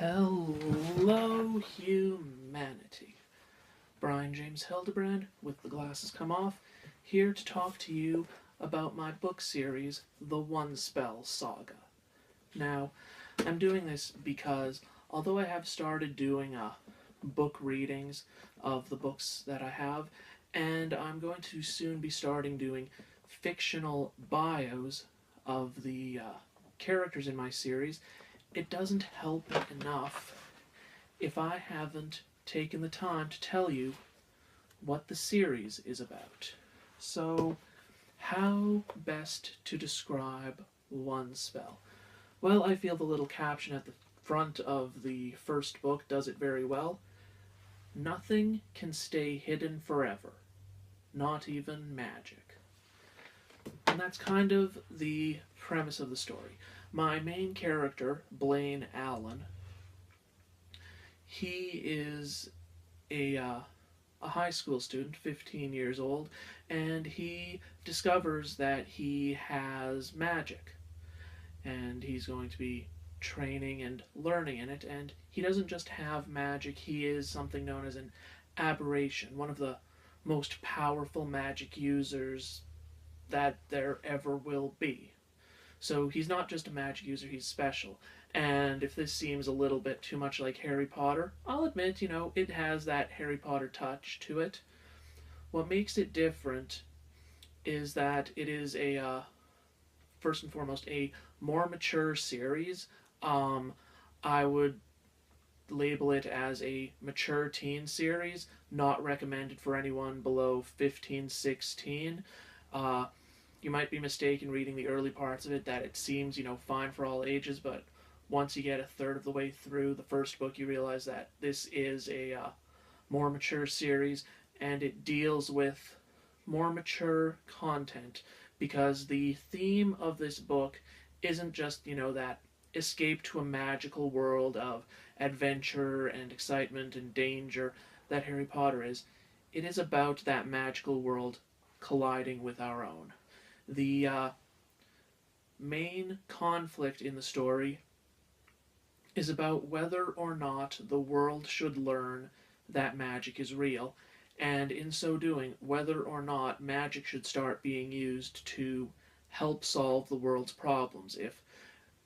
Hello, humanity. Brian James Hildebrand, with the glasses come off, here to talk to you about my book series, The One Spell Saga. Now, I'm doing this because, although I have started doing book readings of the books that I have, and I'm going to soon be starting doing fictional bios of the characters in my series, it doesn't help enough if I haven't taken the time to tell you what the series is about. So, how best to describe One Spell? Well, I feel the little caption at the front of the first book does it very well. Nothing can stay hidden forever, not even magic. And that's kind of the premise of the story. My main character, Blaine Allen, he is a high school student, 15 years old, and he discovers that he has magic. And he's going to be training and learning in it, and he doesn't just have magic, he is something known as an aberration, one of the most powerful magic users that there ever will be. So he's not just a magic user, he's special. And if this seems a little bit too much like Harry Potter, I'll admit, it has that Harry Potter touch to it. What makes it different is that it is first and foremost, a more mature series. I would label it as a mature teen series, not recommended for anyone below 15, 16. You might be mistaken reading the early parts of it that it seems, fine for all ages, but once you get a third of the way through the first book, you realize that this is a more mature series, and it deals with more mature content, because the theme of this book isn't just, that escape to a magical world of adventure and excitement and danger that Harry Potter is. It is about that magical world colliding with our own. The main conflict in the story is about whether or not the world should learn that magic is real, and in so doing, whether or not magic should start being used to help solve the world's problems. If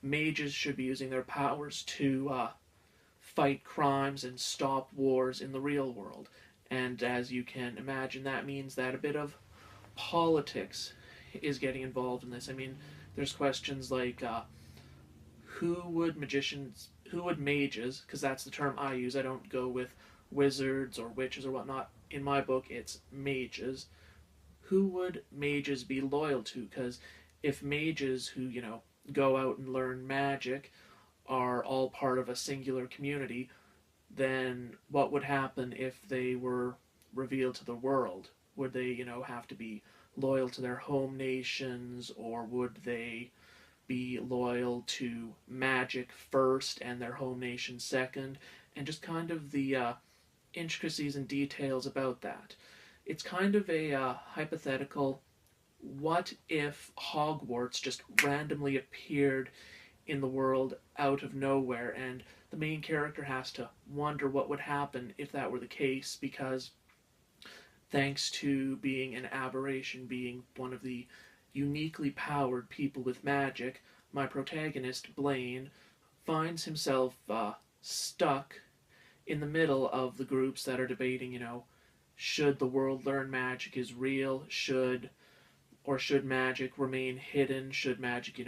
mages should be using their powers to fight crimes and stop wars in the real world. And as you can imagine, that means that a bit of politics is getting involved in this. I mean, there's questions like who would mages, because that's the term I use, I don't go with wizards or witches or whatnot. In my book, it's mages. Who would mages be loyal to? Because if mages who, go out and learn magic are all part of a singular community, then what would happen if they were revealed to the world? Would they, have to be loyal to their home nations, or would they be loyal to magic first and their home nation second? And just kind of the intricacies and details about that. It's kind of a hypothetical, what if Hogwarts just randomly appeared in the world out of nowhere, and the main character has to wonder what would happen if that were the case, because thanks to being an aberration, being one of the uniquely powered people with magic, my protagonist, Blaine, finds himself stuck in the middle of the groups that are debating, should the world learn magic is real, should magic remain hidden, should magic,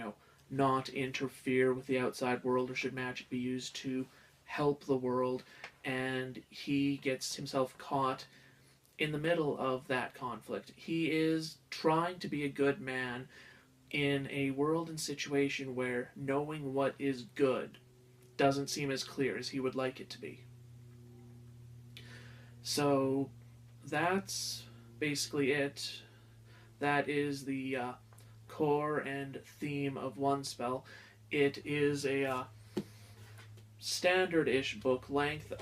not interfere with the outside world, or should magic be used to help the world? And he gets himself caught in the middle of that conflict. He is trying to be a good man in a world and situation where knowing what is good doesn't seem as clear as he would like it to be. So that's basically it. That is the core and theme of One Spell. It is a standard-ish book length.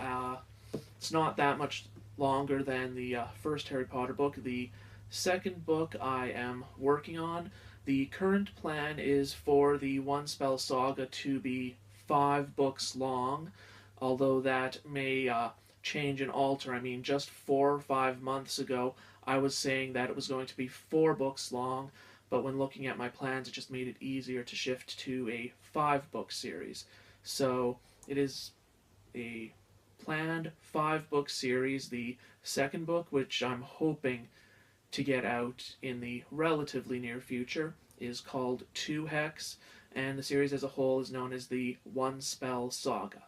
It's not that much longer than the first Harry Potter book. The second book I am working on. The current plan is for the One Spell Saga to be 5 books long. although that may change and alter. I mean, just 4 or 5 months ago, I was saying that it was going to be 4 books long, but when looking at my plans, it just made it easier to shift to a 5 book series. So it is a planned 5 book series. The second book, which I'm hoping to get out in the relatively near future, is called 2 Hex, and the series as a whole is known as the One Spell Saga.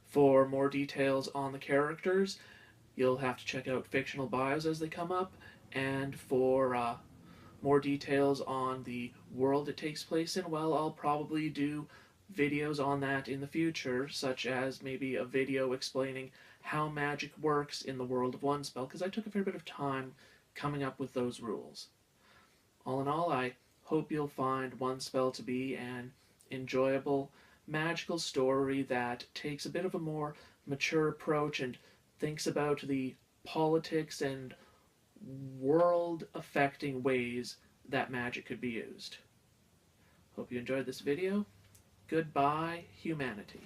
For more details on the characters, you'll have to check out fictional bios as they come up, and for more details on the world it takes place in, well, I'll probably do videos on that in the future, such as maybe a video explaining how magic works in the world of One Spell, because I took a fair bit of time coming up with those rules. All in all, I hope you'll find One Spell to be an enjoyable, magical story that takes a bit of a more mature approach and thinks about the politics and world-affecting ways that magic could be used. Hope you enjoyed this video. Goodbye, humanity.